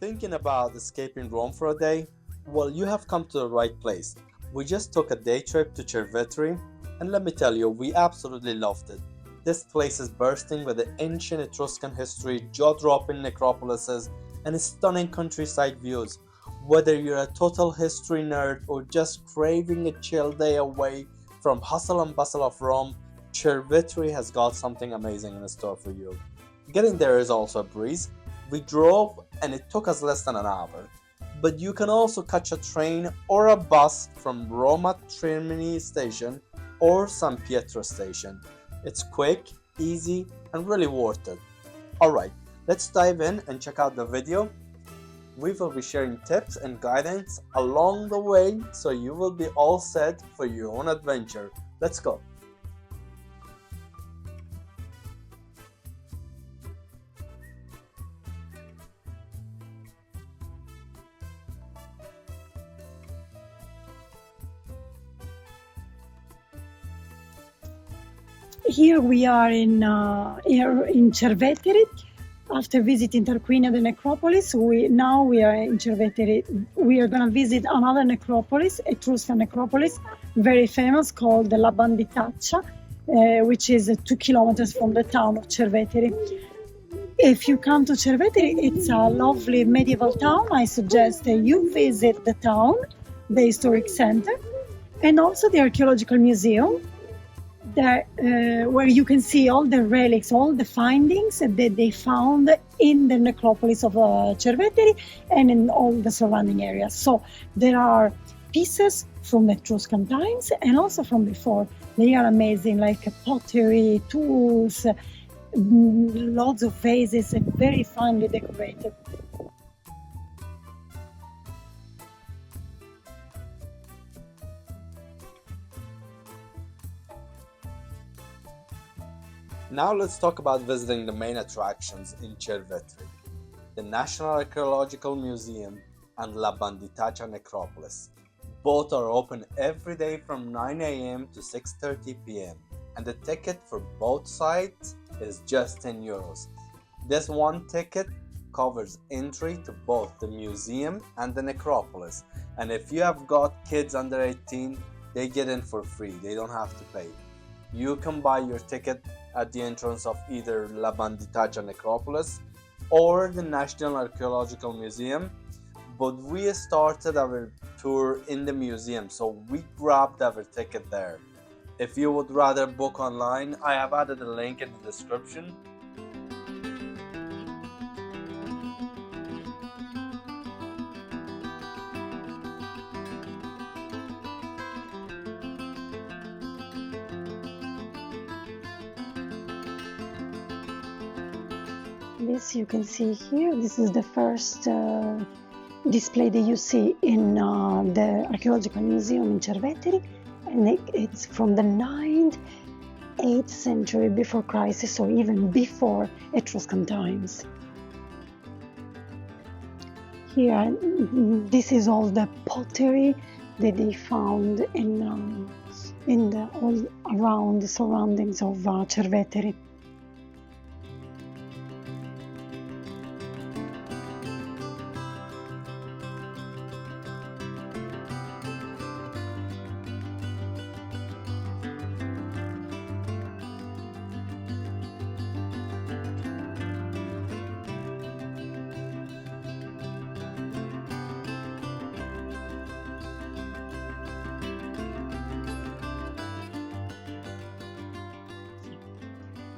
Thinking about escaping Rome for a day? Well, you have come to the right place. We just took a day trip to Cerveteri, and let me tell you, we absolutely loved it. This place is bursting with the ancient Etruscan history, jaw-dropping necropolises, and stunning countryside views. Whether you're a total history nerd or just craving a chill day away from hustle and bustle of Rome, Cerveteri has got something amazing in store for you. Getting there is also a breeze. We drove and it took us less than an hour. But you can also catch a train or a bus from Roma Termini station or San Pietro station. It's quick, easy, and really worth it. Alright, let's dive in and check out the video. We will be sharing tips and guidance along the way so you will be all set for your own adventure. Let's go! Here we are in Cerveteri. After visiting Tarquinia the necropolis, we are in Cerveteri. We are going to visit another necropolis, Etruscan necropolis, very famous, called La Banditaccia, which is 2 kilometers from the town of Cerveteri. If you come to Cerveteri, it's a lovely medieval town. I suggest you visit the town, the historic center, and also the archaeological museum, where you can see all the relics, all the findings that they found in the necropolis of Cerveteri and in all the surrounding areas. So there are pieces from the Etruscan times and also from before. They are amazing, like pottery, tools, lots of vases, and very finely decorated. Now let's talk about visiting the main attractions in Cerveteri, the National Archaeological Museum and La Banditaccia Necropolis. Both are open every day from 9 a.m. to 6:30 p.m. and the ticket for both sites is just €10. This one ticket covers entry to both the museum and the necropolis, and if you have got kids under 18, they get in for free, they don't have to pay. You can buy your ticket at the entrance of either La Banditaccia Necropolis or the National Archaeological Museum, but we started our tour in the museum, so we grabbed our ticket there. If you would rather book online, I have added a link in the description. This you can see here. This is the first display that you see in the Archaeological Museum in Cerveteri, and it's from the 9th, 8th century before Christ, so even before Etruscan times. Here, this is all the pottery that they found all around the surroundings of Cerveteri.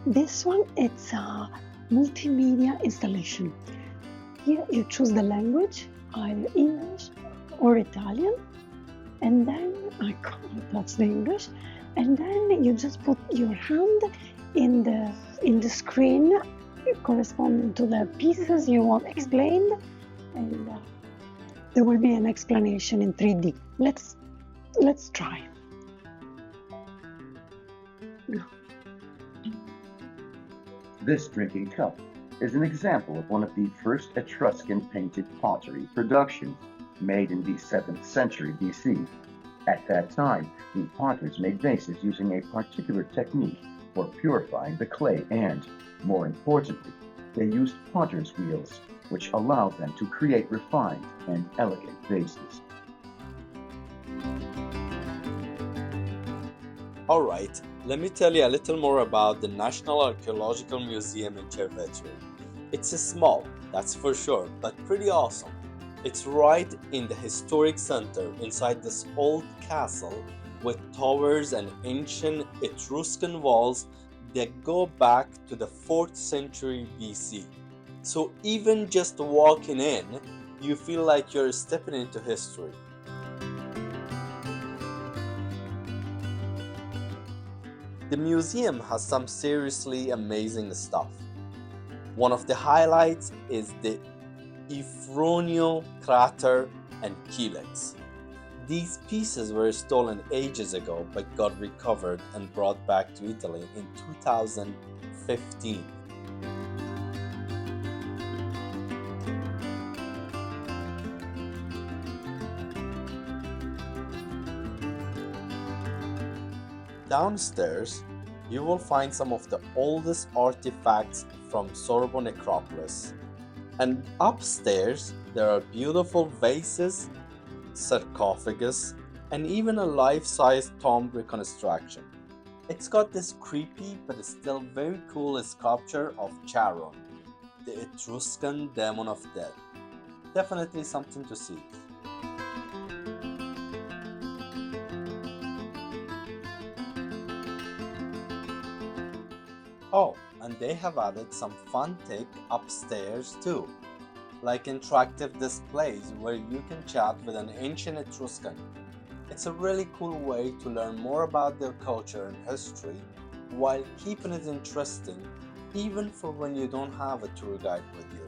This one, it's a multimedia installation. Here you choose the language, either English or Italian, and then that's the English, and then you just put your hand in the screen corresponding to the pieces you want explained, and there will be an explanation in 3D. Let's try. This drinking cup is an example of one of the first Etruscan painted pottery productions made in the 7th century BC. At that time, the potters made vases using a particular technique for purifying the clay and, more importantly, they used potter's wheels which allowed them to create refined and elegant vases. Alright, let me tell you a little more about the National Archaeological Museum in Cerveteri. It's small, that's for sure, but pretty awesome. It's right in the historic center inside this old castle with towers and ancient Etruscan walls that go back to the 4th century BC. So even just walking in, you feel like you're stepping into history. The museum has some seriously amazing stuff. One of the highlights is the Ifronio crater and calyx. These pieces were stolen ages ago but got recovered and brought back to Italy in 2015. Downstairs, you will find some of the oldest artifacts from Sorbo Necropolis. And upstairs, there are beautiful vases, sarcophagus, and even a life-size tomb reconstruction. It's got this creepy but still very cool sculpture of Charon, the Etruscan demon of death. Definitely something to see. Oh, and they have added some fun tech upstairs too, like interactive displays where you can chat with an ancient Etruscan. It's a really cool way to learn more about their culture and history while keeping it interesting, even for when you don't have a tour guide with you.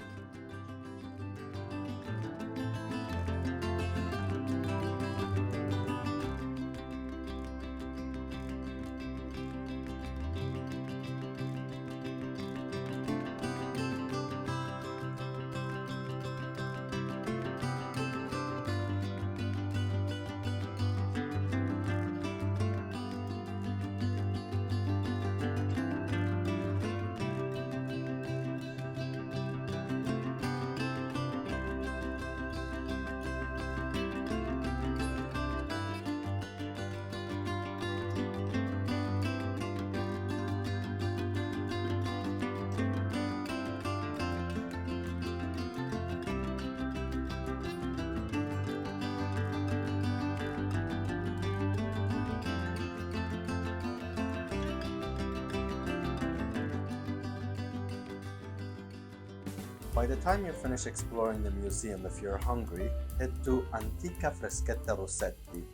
By the time you finish exploring the museum, if you're hungry, head to Antica Freschetta Rossetti,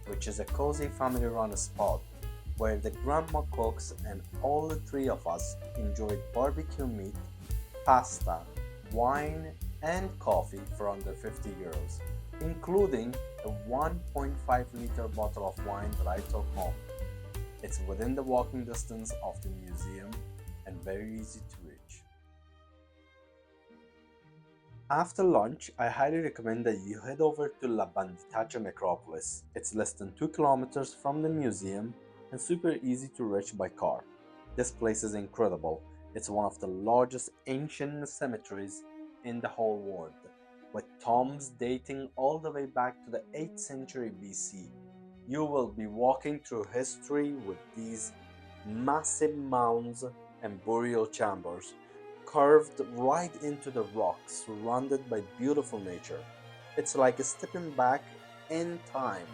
which is a cozy family-run spot where the grandma cooks and all the three of us enjoyed barbecue meat, pasta, wine, and coffee for under 50 euros, including a 1.5 liter bottle of wine that I took home. It's within the walking distance of the museum and very easy to reach. After lunch, I highly recommend that you head over to La Banditaccia Necropolis. It's less than 2 kilometers from the museum and super easy to reach by car. This place is incredible. It's one of the largest ancient cemeteries in the whole world, with tombs dating all the way back to the 8th century BC. You will be walking through history with these massive mounds and burial chambers carved right into the rock, surrounded by beautiful nature. It's like stepping back in time,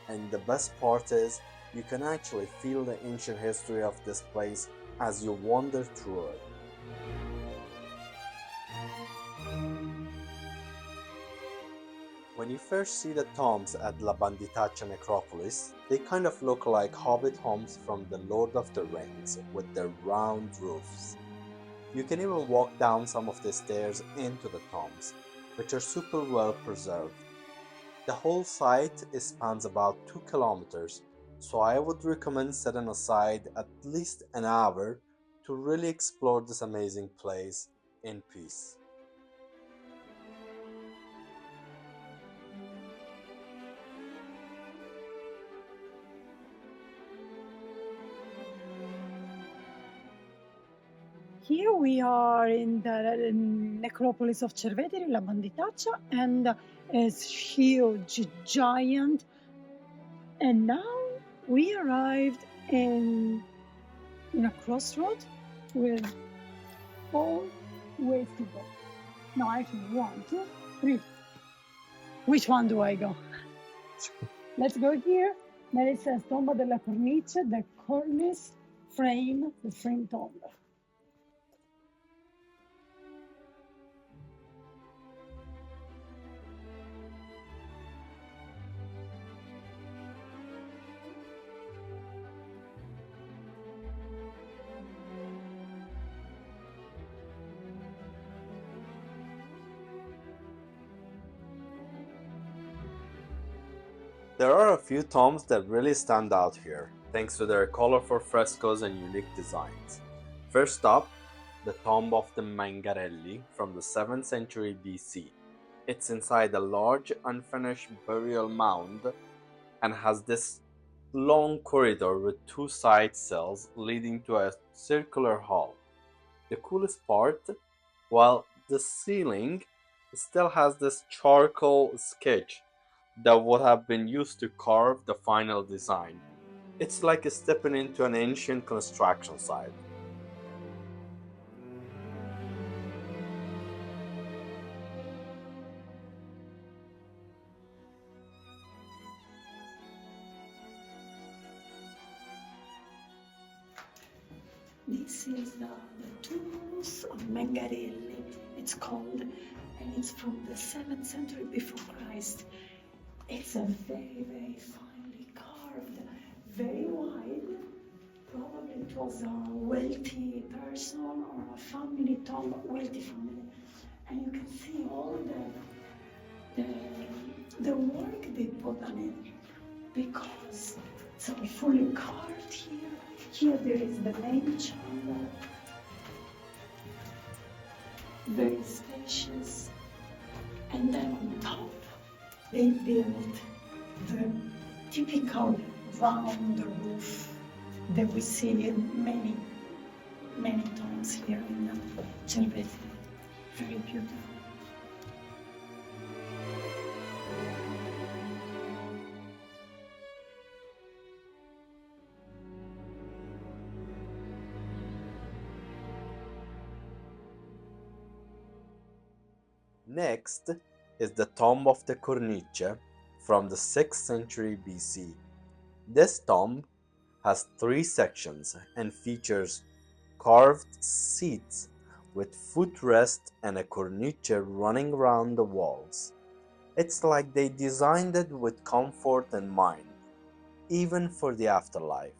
and the best part is you can actually feel the ancient history of this place as you wander through it. When you first see the tombs at La Banditaccia Necropolis, they kind of look like hobbit homes from the Lord of the Rings with their round roofs. You can even walk down some of the stairs into the tombs, which are super well preserved. The whole site spans about 2 kilometers, so I would recommend setting aside at least an hour to really explore this amazing place in peace. Here we are in the necropolis of Cerveteri, La Banditaccia, and it's huge, giant. And now we arrived in a crossroad with 4 ways to go. No, actually 1, 2, 3. Which one do I go? Let's go here. There it says Tomba della Cornice, the cornice frame, the frame tomb. There are a few tombs that really stand out here, thanks to their colorful frescoes and unique designs. First up, the tomb of the Mangarelli from the 7th century BC. It's inside a large unfinished burial mound and has this long corridor with 2 side cells leading to a circular hall. The coolest part, well, the ceiling still has this charcoal sketch that would have been used to carve the final design. It's like stepping into an ancient construction site. This is the Tumulus of Mangarelli, it's called, and it's from the 7th century before Christ. It's a very, very finely carved, very wide. Probably it was a wealthy person or a family tomb, wealthy family. And you can see all the work they put on it, because it's all fully carved here. Here there is the main chamber, very spacious, and then on top they built the typical round roof that we see in many, many tombs here in Cerveteri. Very beautiful. Next is the tomb of the Cornice from the 6th century BC. This tomb has 3 sections and features carved seats with footrest and a cornice running around the walls. It's like they designed it with comfort in mind, even for the afterlife.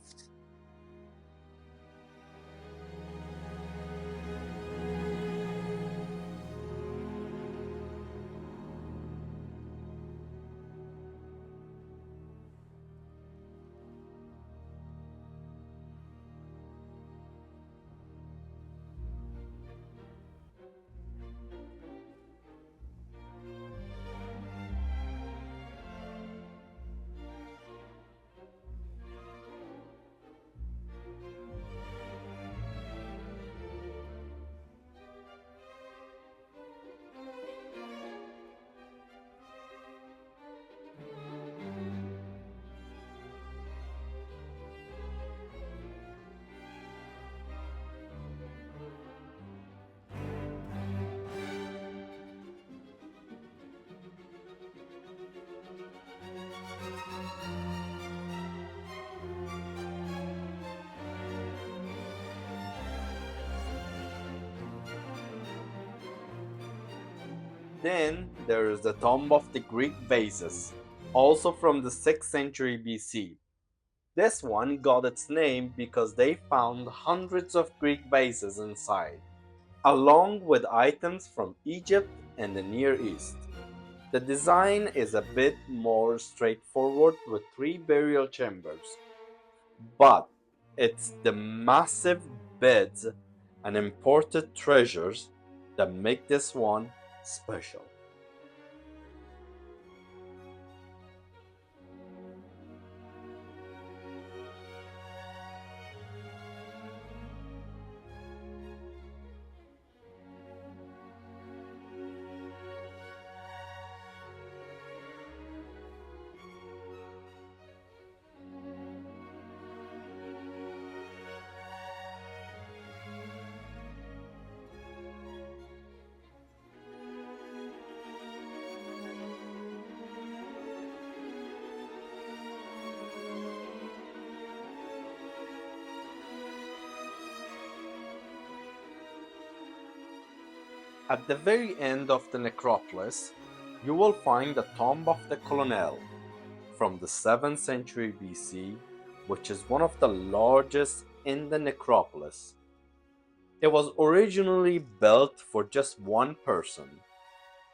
Then there is the tomb of the Greek vases, also from the 6th century BC. This one got its name because they found hundreds of Greek vases inside, along with items from Egypt and the Near East. The design is a bit more straightforward with 3 burial chambers, but it's the massive beds and imported treasures that make this one special. At the very end of the necropolis, you will find the tomb of the colonel from the 7th century BC, which is one of the largest in the necropolis. It was originally built for just one person.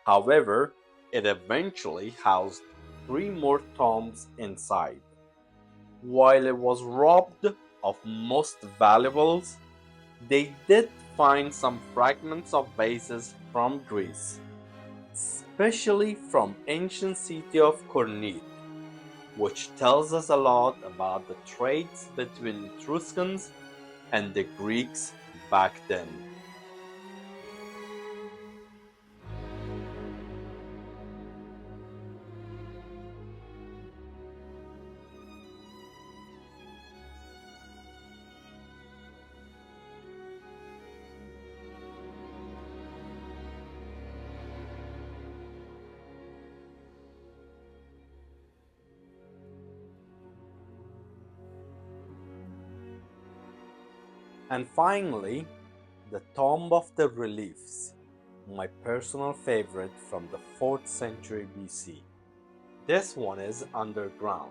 However, it eventually housed 3 more tombs inside. While it was robbed of most valuables, they did find some fragments of vases from Greece, especially from ancient city of Kornit, which tells us a lot about the trades between Etruscans and the Greeks back then. And finally, the Tomb of the Reliefs, my personal favorite from the 4th century BC. This one is underground,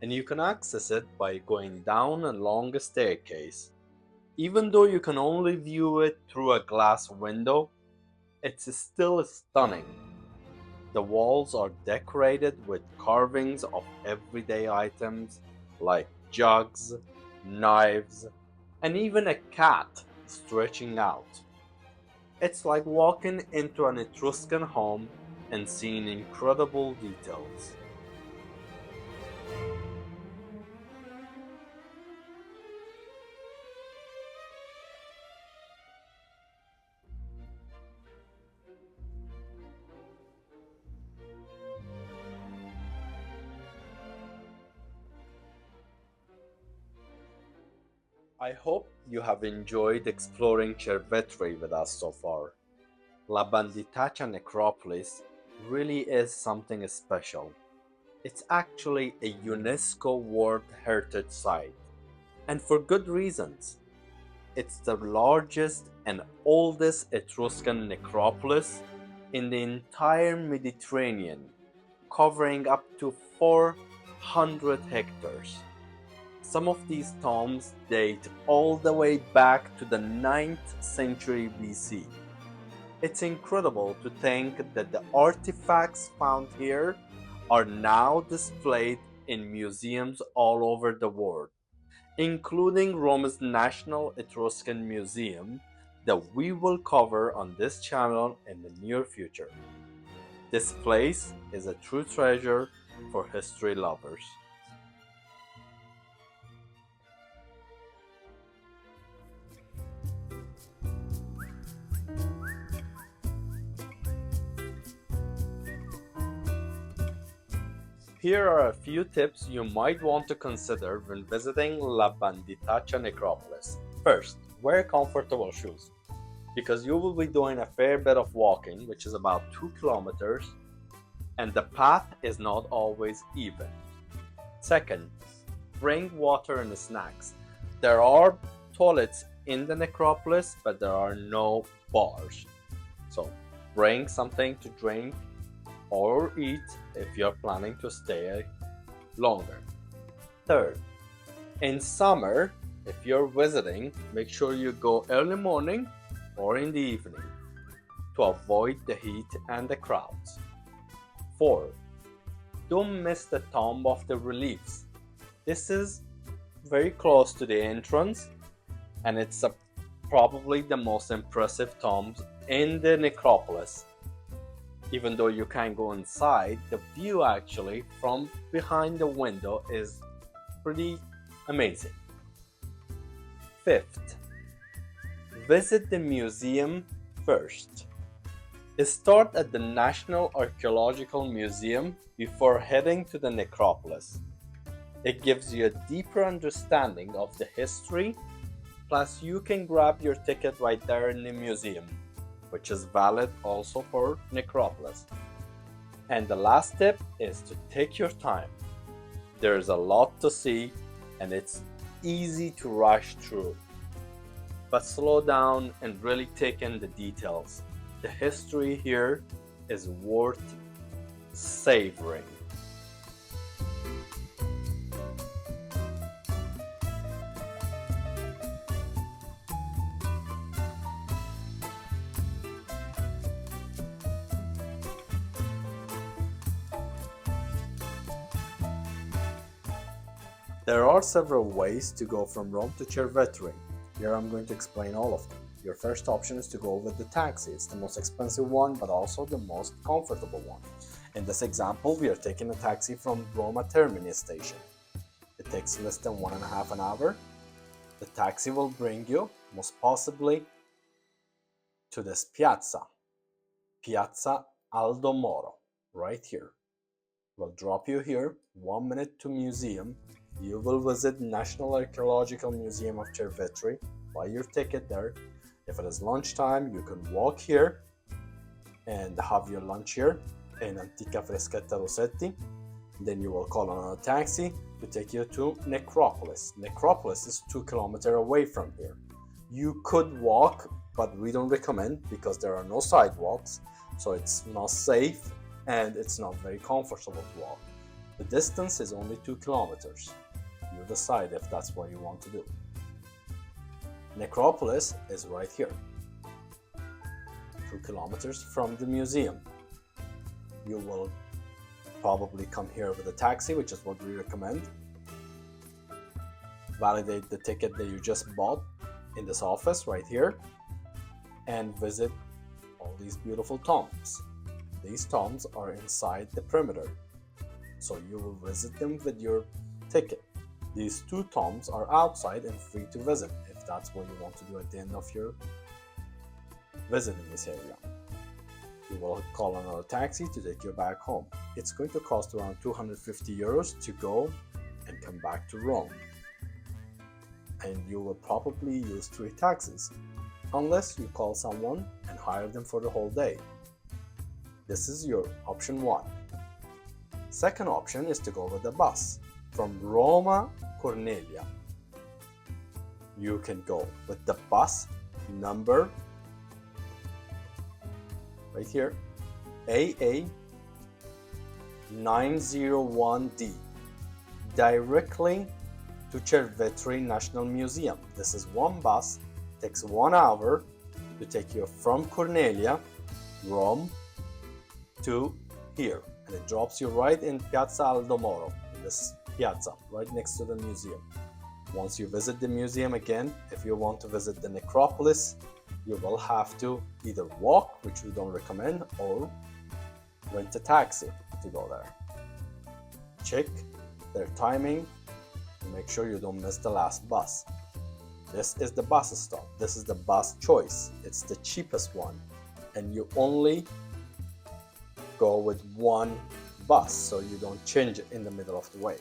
and you can access it by going down a long staircase. Even though you can only view it through a glass window, it's still stunning. The walls are decorated with carvings of everyday items like jugs, knives, and even a cat stretching out. It's like walking into an Etruscan home and seeing incredible details. I hope you have enjoyed exploring Cerveteri with us so far. La Banditaccia Necropolis really is something special. It's actually a UNESCO World Heritage Site, and for good reasons. It's the largest and oldest Etruscan necropolis in the entire Mediterranean, covering up to 400 hectares. Some of these tombs date all the way back to the 9th century BC. It's incredible to think that the artifacts found here are now displayed in museums all over the world, including Rome's National Etruscan Museum that we will cover on this channel in the near future. This place is a true treasure for history lovers. Here are a few tips you might want to consider when visiting La Banditaccia Necropolis. First, wear comfortable shoes, because you will be doing a fair bit of walking, which is about 2 kilometers, and the path is not always even. Second, bring water and snacks. There are toilets in the necropolis, but there are no bars. So bring something to drink or eat if you're planning to stay longer. Third, in summer, if you're visiting, make sure you go early morning or in the evening to avoid the heat and the crowds. Fourth, don't miss the Tomb of the Reliefs. This is very close to the entrance, and it's probably the most impressive tomb in the necropolis. Even though you can't go inside, the view actually from behind the window is pretty amazing. Fifth, visit the museum first. Start at the National Archaeological Museum before heading to the necropolis. It gives you a deeper understanding of the history, plus you can grab your ticket right there in the museum, which is valid also for necropolis. And the last tip is to take your time. There's a lot to see and it's easy to rush through. But slow down and really take in the details. The history here is worth savoring. There are several ways to go from Rome to Cerveteri. Here I'm going to explain all of them. Your first option is to go with the taxi. It's the most expensive one, but also the most comfortable one. In this example, we are taking a taxi from Roma Termini station. It takes less than 1.5 an hour. The taxi will bring you, most possibly, to this piazza, Piazza Aldo Moro, right here. We'll drop you here, 1 minute to museum. You will visit National Archaeological Museum of Cerveteri, buy your ticket there. If it is lunchtime, you can walk here and have your lunch here in Antica Freschetta Rossetti. Then you will call on a taxi to take you to Necropolis. Necropolis is 2 kilometers away from here. You could walk, but we don't recommend because there are no sidewalks, so it's not safe and it's not very comfortable to walk. The distance is only 2 kilometers. You decide if that's what you want to do. Necropolis is right here, 2 kilometers from the museum. You will probably come here with a taxi, which is what we recommend. Validate the ticket that you just bought in this office right here and visit all these beautiful tombs. These tombs are inside the perimeter, so you will visit them with your ticket. These 2 tombs are outside and free to visit if that's what you want to do at the end of your visit in this area. You will call another taxi to take you back home. It's going to cost around 250 euros to go and come back to Rome. And you will probably use 3 taxis, unless you call someone and hire them for the whole day. This is your option 1. Second option is to go with the bus from Roma Cornelia. You can go with the bus number right here, AA 901D, directly to Cerveteri National Museum. This is one bus, takes 1 hour to take you from Cornelia, Rome, to here, and it drops you right in Piazza Aldo Moro, in this piazza right next to the museum. Once you visit the museum again, if you want to visit the necropolis, you will have to either walk, which we don't recommend, or rent a taxi to go there. Check their timing to make sure you don't miss the last bus. This is the bus stop. This is the bus choice. It's the cheapest one, and you only go with one bus, so you don't change it in the middle of the way.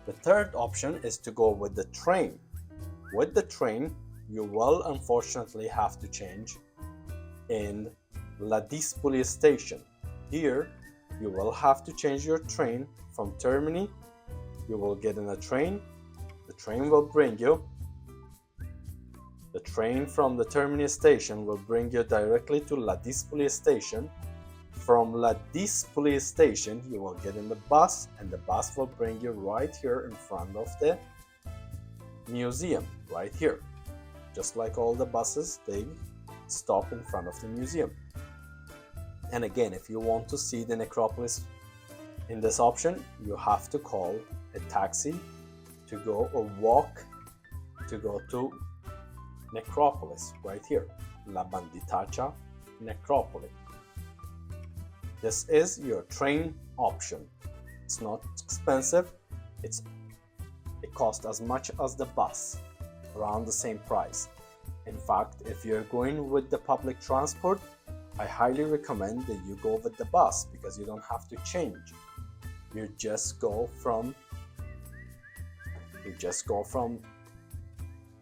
The third option is to go with the train. With the train, you will unfortunately have to change in La Dispoli station. Here, you will have to change your train from Termini. You will get in a train. The train will bring you. The train from the Termini station will bring you directly to La Dispoli station. From La Dispoli station, you will get in the bus, and the bus will bring you right here in front of the museum, right here. Just like all the buses, they stop in front of the museum. And again, if you want to see the necropolis in this option, you have to call a taxi to go, or walk to go to necropolis, right here, La Banditaccia Necropolis. This is your train option. It's not expensive. It costs as much as the bus, around the same price. In fact, if you're going with the public transport, I highly recommend that you go with the bus because you don't have to change. You just go from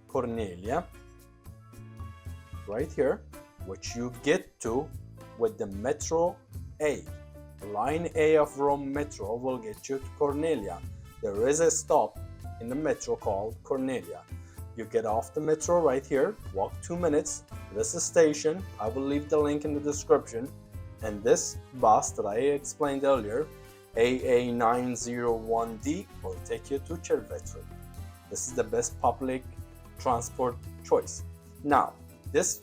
Cornelia, right here, which you get to with the Metro A. Line A of Rome Metro will get you to Cornelia. There is a stop in the metro called Cornelia. You get off the metro right here, walk 2 minutes. This is station. I will leave the link in the description. And this bus that I explained earlier, AA901D, will take you to Cerveteri. This is the best public transport choice. Now, this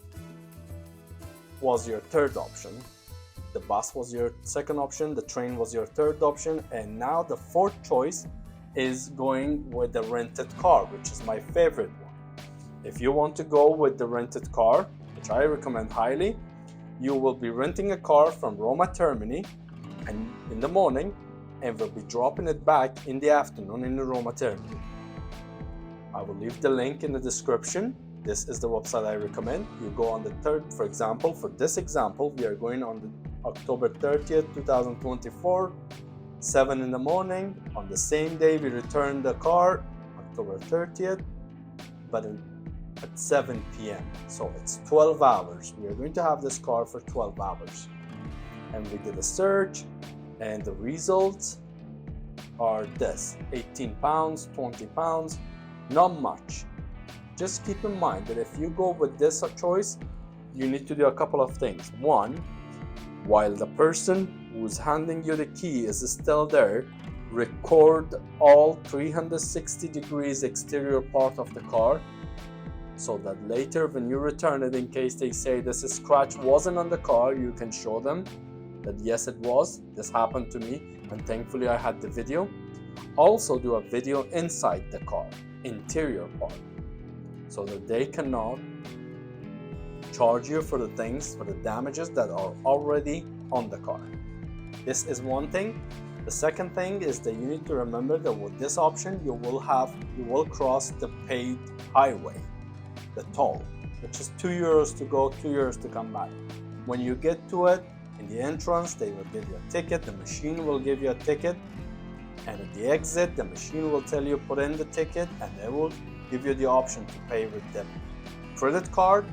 was your third option. The bus was your second option, the train was your third option, and now the fourth choice is going with the rented car, which is my favorite one. If you want to go with the rented car, which I recommend highly, you will be renting a car from Roma Termini and in the morning, and will be dropping it back in the afternoon in the Roma Termini. I will leave the link in the description. This is the website I recommend. You go on the third, for example, for this example, we are going on the October 30th, 2024, 7 in the morning. On the same day, we return the car, October 30th, but at 7 p.m. So it's 12 hours. We are going to have this car for 12 hours. And we did a search, and the results are this: 18 pounds, 20 pounds, not much. Just keep in mind that if you go with this choice, you need to do a couple of things. One, while the person who's handing you the key is still there, record all 360 degrees exterior part of the car, so that later when you return it, in case they say this scratch wasn't on the car, you can show them that yes, it was. This happened to me, and thankfully I had the video. Also do a video inside the car, interior part, so that they cannot charge you for the things, for the damages that are already on the car. This is one thing. The second thing is that you need to remember that with this option, you will cross the paid highway, the toll, which is €2 to go, €2 to come back. When you get to it, in the entrance, they will give you a ticket, the machine will give you a ticket, and at the exit, the machine will tell you put in the ticket, and they will give you the option to pay with them credit card,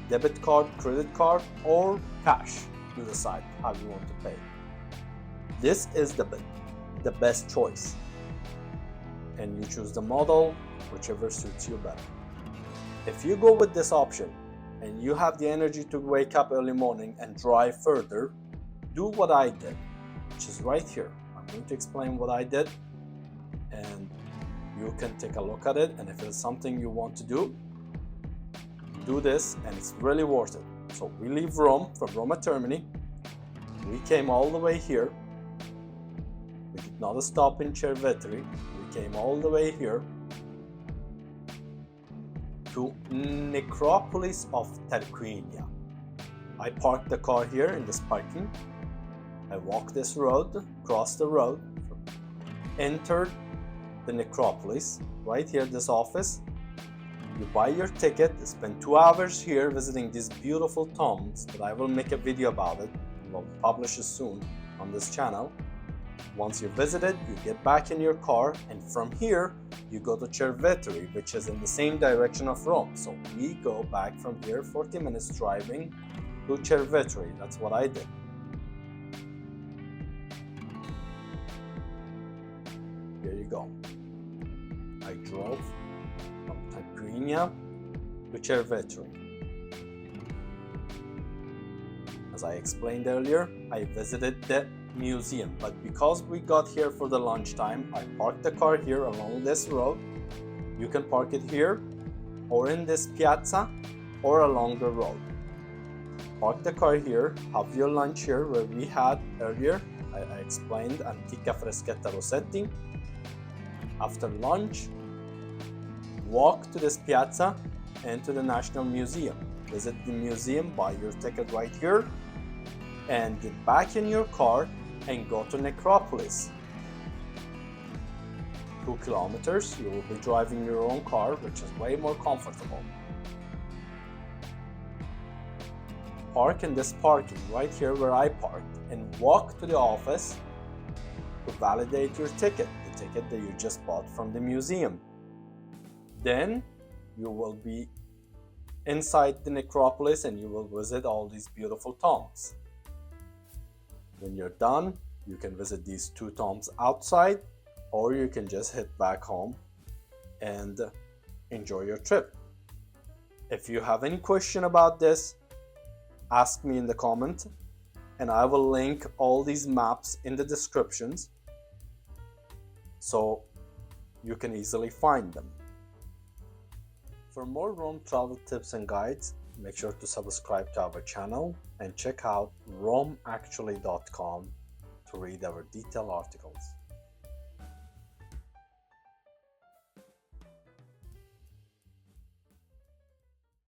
debit card, credit card, or cash. You decide how you want to pay. This is the best choice, and you choose the model, whichever suits you better. If you go with this option and you have the energy to wake up early morning and drive further, do what I did, which is right here. I'm going to explain what I did, and you can take a look at it, and if it's something you want to do this, and it's really worth it. So we leave Rome from Roma Termini. We came all the way here. We did not stop in Cerveteri. We came all the way here to Necropolis of Tarquinia. I parked the car here in this parking. I walked this road, crossed the road, entered the necropolis. Right here, this office. You buy your ticket, spend 2 hours here visiting these beautiful tombs that I will make a video about it. We'll publish it soon on this channel. Once you visit it, you get back in your car, and from here you go to Cerveteri, which is in the same direction of Rome. So we go back from here, 40 minutes driving to Cerveteri. That's what I did. Here you go. I drove from Tarquinia to Cerveteri. As I explained earlier, I visited the museum, but because we got here for the lunchtime, I parked the car here along this road. You can park it here, or in this piazza, or along the road. Park the car here, have your lunch here where we had earlier. I explained Antica Freschetta Rossetti. After lunch, walk to this piazza and to the National Museum. Visit the museum, buy your ticket right here, and get back in your car and go to Necropolis. 2 kilometers, you will be driving your own car, which is way more comfortable. Park in this parking right here where I parked, and walk to the office to validate your ticket, the ticket that you just bought from the museum. Then you will be inside the necropolis and you will visit all these beautiful tombs. When you're done, you can visit these 2 tombs outside, or you can just head back home and enjoy your trip. If you have any question about this, ask me in the comment, and I will link all these maps in the descriptions so you can easily find them. For more Rome travel tips and guides, make sure to subscribe to our channel and check out romeactually.com to read our detailed articles.